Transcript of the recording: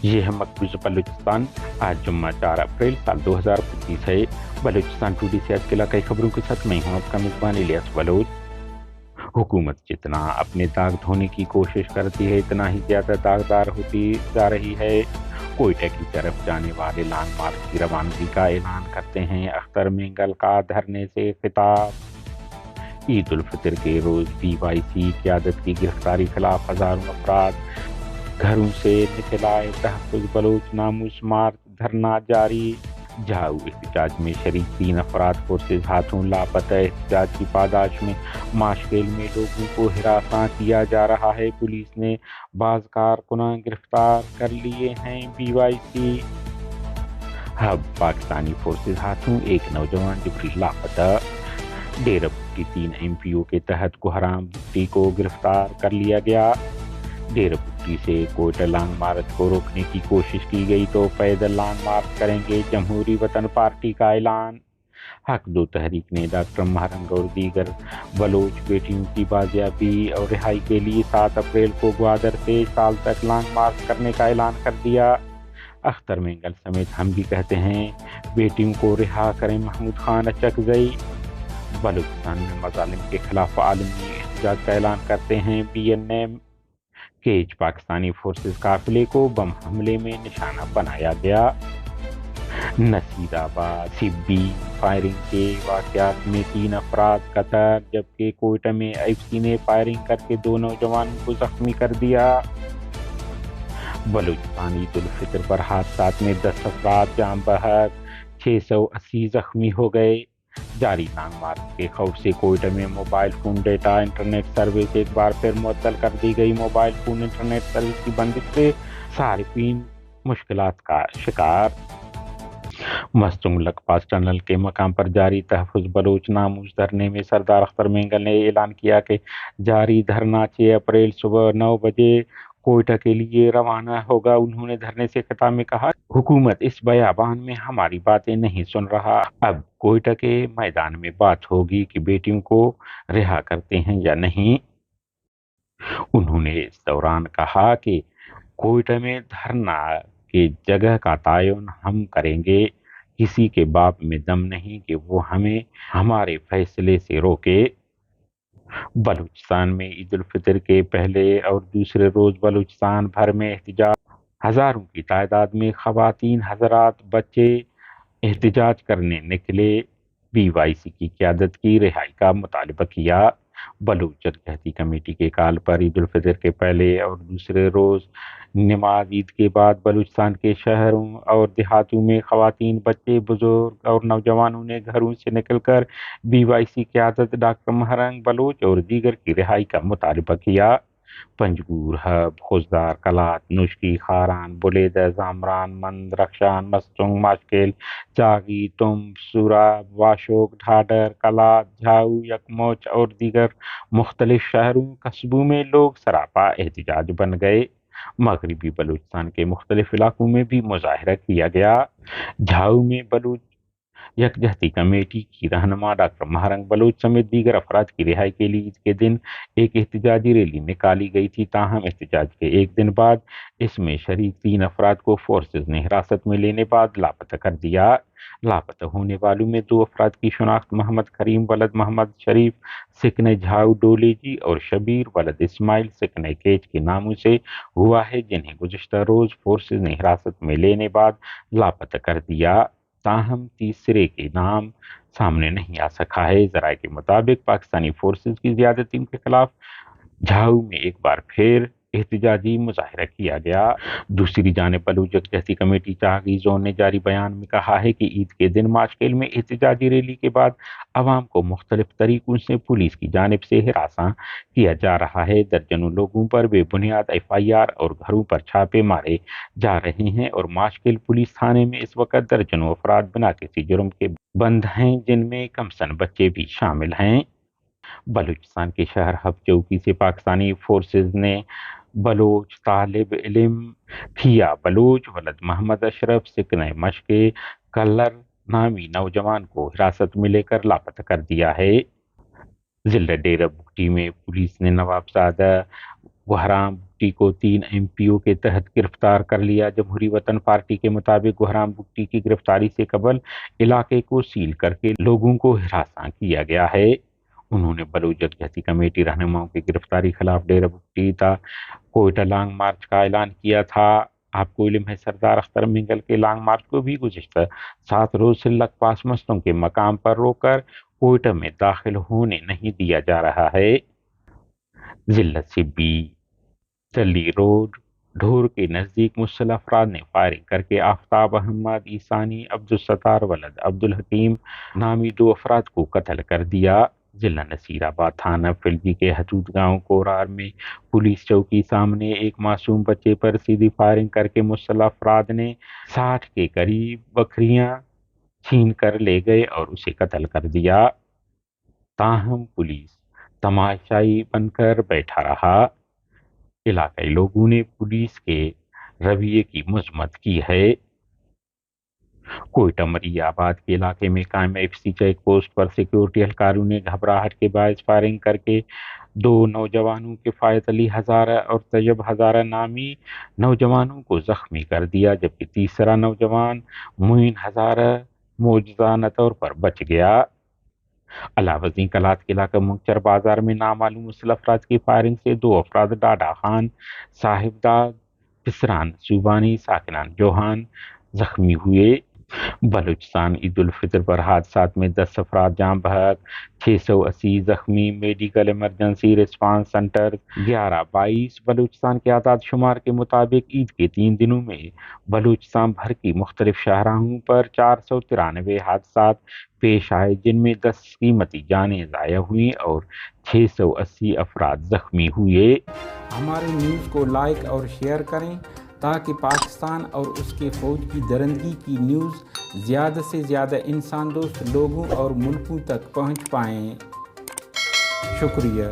یہ ہے مقبوضہ بلوچستان۔ آج جمعہ 4 اپریل سال 2025 ہے۔ بلوچستان ٹوڈے سے آج کے علاقائی خبروں کے ساتھ میں ہوں آپ کا میزبان الیاس بلوچ۔ حکومت جتنا اپنے داغ دھونے کی کوشش کرتی ہے اتنا ہی زیادہ داغدار ہوتی جا رہی ہے۔ کوئٹہ کی طرف جانے والے لانگ مارچ کی روانگی کا اعلان کرتے ہیں اختر مینگل کا دھرنے سے خطاب۔ عید الفطر کے روز بی وائی سی قیادت کی گرفتاری خلاف ہزاروں افراد گھروں سے نکل آئے۔ تحفظ بلوچ ناموس مارچ دھرنا جاری۔ جھاؤ احتجاج میں شریک 3 افراد فورسز ہاتھوں لاپتہ۔ احتجاج کی پاداش میں ماشکیل میں لوگوں کو ہراساں کیا جا رہا ہے۔ پولیس نے بعض کارکنان گرفتار کر لیے ہیں۔ B Y C Hub Pakistani forces ہاتھوں، ایک نوجوان جبری لاپتہ۔ ڈیرہ بگٹی 3 ایم پی او کے تحت کوہرام بگٹی کو گرفتار کر لیا گیا۔ ڈیرہ بگٹی سے کوئٹہ لانگ مارچ کو روکنے کی کوشش کی گئی تو پیدل لانگ مارچ کریں گے، جمہوری وطن پارٹی کا اعلان۔ حق دو تحریک نے ڈاکٹر مہرنگ اور دیگر بلوچ بیٹیوں کی بازیابی اور رہائی کے لیے 7 اپریل کو گوادر سے سال تک لانگ مارچ کرنے کا اعلان کر دیا۔ اختر مینگل سمیت ہم بھی کہتے ہیں بیٹیوں کو رہا کریں، محمود خان اچکزئی۔ بلوچستان میں مظالم کے خلاف عالمی احتجاج کا اعلان کرتے ہیں B N M. Kech Pakistani forces قافلے کو بم حملے میں نشانہ بنایا گیا۔ نصیر آباد سبی فائرنگ کے واقعات میں 3 افراد قتل، جبکہ کوئٹہ میں ایف سی نے فائرنگ کر کے 2 نوجوانوں کو زخمی کر دیا۔ بلوچستان عید الفطر پر حادثات میں 10 افراد جاں بحق، 680 زخمی ہو گئے۔ جاری لانگ مارچ کے خوف سے کوئٹہ میں mobile phone data internet service ایک بار پھر معطل کر دی گئی۔ موبائل فون انٹرنیٹ سروس کی بندش سے صارفین مشکلات کا شکار۔ مستنگ پاس ٹنل کے مقام پر جاری تحفظ بلوچ ناموس دھرنے میں سردار اختر مینگل نے اعلان کیا کہ جاری دھرنا 6 اپریل صبح 9 بجے کوئٹہ کے لیے روانہ ہوگا۔ انہوں نے دھرنے سے خطاب میں کہا، حکومت اس بیابان میں ہماری باتیں نہیں سن رہا۔ اب کوئٹہ کے میدان میں بات ہوگی کہ بیٹیوں کو رہا کرتے ہیں یا نہیں۔ انہوں نے اس دوران کہا کہ کوئٹہ میں دھرنا کی جگہ کا تعین ہم کریں گے۔ کسی کے باپ میں دم نہیں کہ وہ ہمیں ہمارے فیصلے سے روکے۔ بلوچستان میں عید الفطر کے پہلے اور دوسرے روز بلوچستان بھر میں احتجاج، ہزاروں کی تعداد میں خواتین حضرات بچے احتجاج کرنے نکلے، بی وائی سی کی قیادت کی رہائی کا مطالبہ کیا۔ بلوچ جدوجہدی کمیٹی کے کال پر عید الفطر کے پہلے اور دوسرے روز نماز عید کے بعد بلوچستان کے شہروں اور دیہاتوں میں خواتین، بچے، بزرگ اور نوجوانوں نے گھروں سے نکل کر بی وائی سی قیادت ڈاکٹر مہرنگ بلوچ اور دیگر کی رہائی کا مطالبہ کیا۔ پنجگور، ہب، خوزدار، کلات، نشکی، خاران، بلیدہ، زامران، مند، رخشان، مستنگ، ماشکیل، چاغی، تم، سوراب، واشوک، ڈھاڈر، کلات، جھاؤ، یکموچ اور دیگر مختلف شہروں قصبوں میں لوگ سراپا احتجاج بن گئے۔ مغربی بلوچستان کے مختلف علاقوں میں بھی مظاہرہ کیا گیا۔ جھاؤ میں بلوچ یکجہتی کمیٹی کی رہنما ڈاکٹر مہرنگ بلوچ سمیت دیگر افراد کی رہائی کے لیے عید کے دن ایک احتجاجی ریلی نکالی گئی تھی، تاہم احتجاج کے ایک دن بعد اس میں شریک 3 افراد کو فورسز نے حراست میں لینے بعد لاپتہ کر دیا۔ لاپتہ ہونے والوں میں 2 افراد کی شناخت محمد کریم ولد محمد شریف سکن جھاؤ ڈولے جی اور شبیر ولد اسماعیل سکن کیچ کے ناموں سے ہوا ہے، جنہیں گزشتہ روز فورسز نے حراست میں لینے بعد لاپتہ کر دیا، تاہم تیسرے کے نام سامنے نہیں آ سکا ہے۔ ذرائع کے مطابق پاکستانی فورسز کی زیادتی کے خلاف جھاؤ میں ایک بار پھر احتجاجی مظاہرہ کیا گیا۔ دوسری جانب بلوچ یکجہتی کمیٹی چاغی زون نے جاری بیان میں کہا ہے کہ عید کے دن ماشکیل میں احتجاجی ریلی کے بعد عوام کو مختلف طریقوں سے پولیس کی جانب سے ہراساں کیا جا رہا ہے۔ درجنوں لوگوں پر بے بنیاد ایف آئی آر اور گھروں پر چھاپے مارے جا رہے ہیں اور ماشکیل پولیس تھانے میں اس وقت درجنوں افراد بنا کسی جرم کے بند ہیں، جن میں کمسن بچے بھی شامل ہیں۔ بلوچستان کے شہر ہب چوکی سے پاکستانی فورسز نے بلوچ طالب علم کھیا بلوچ ولد محمد اشرف سکن مشق کلر نامی نوجوان کو حراست میں لے کر لاپتہ کر دیا ہے۔ ضلع ڈیرہ بگٹی میں پولیس نے نواب زادہ، کوہرام بگٹی کو 3 MPO کے تحت گرفتار کر لیا۔ جمہوری وطن پارٹی کے مطابق بحرام بگٹی کی گرفتاری سے قبل علاقے کو سیل کر کے لوگوں کو ہراساں کیا گیا ہے۔ انہوں نے بلوچ جدوجہدی کمیٹی رہنماؤں کی گرفتاری خلاف ڈیرہ بگٹی تا کوئٹہ لانگ مارچ کا اعلان کیا تھا۔ آپ کو علم ہے سردار اختر منگل کے لانگ مارچ کو بھی گزشتہ 7 روز سے لگ پاس مسئلوں کے مقام پر روک کر کوئٹہ میں داخل ہونے نہیں دیا جا رہا ہے۔ ضلع سبی چلی روڈ ڈھور کے نزدیک مسلح افراد نے فائرنگ کر کے آفتاب احمد عیسانی عبدالستار ولد عبدالحکیم نامی 2 افراد کو قتل کر دیا۔ ضلع نصیر آباد تھانہ فلجی کے حدود گاؤں کورار میں پولیس چوکی سامنے ایک معصوم بچے پر سیدھی فائرنگ کر کے مسلح افراد نے 60 کے قریب بکریاں چھین کر لے گئے اور اسے قتل کر دیا۔ تاہم پولیس تماشائی بن کر بیٹھا رہا۔ علاقائی لوگوں نے پولیس کے رویے کی مذمت کی ہے۔ کوئٹہ مری آباد کے علاقے میں قائم FC چیک پوسٹ پر سیکیورٹی اہلکاروں نے گھبراہٹ کے باعث فائرنگ کر کے 2 نوجوانوں کفایت علی ہزارہ اور طیب ہزارہ نامی نوجوانوں کو زخمی کر دیا، جبکہ تیسرا نوجوان معین ہزارہ معجزانہ طور پر بچ گیا۔ علاوہ ازیں کلات کے علاقہ منکچر بازار میں نامعلوم مسلح افراد کی فائرنگ سے 2 افراد ڈاڈا خان صاحب داد پسران صوبانی ساکنان جوہان زخمی ہوئے۔ بلوچستان عید الفطر پر حادثات میں 10 افراد جاں بحق، 680 زخمی۔ Medical emergency response centre 11-22۔ Balochistan کے اعداد شمار کے مطابق عید کے 3 دنوں میں بلوچستان بھر کی مختلف شاہراہوں پر 493 حادثات پیش آئے، جن میں 10 قیمتی جانیں ضائع ہوئیں اور 680 افراد زخمی ہوئے۔ ہمارے نیوز کو لائک اور شیئر کریں تاکہ پاکستان اور اس کے فوج کی درندگی کی نیوز زیادہ سے زیادہ انسان دوست لوگوں اور ملکوں تک پہنچ پائیں۔ شکریہ۔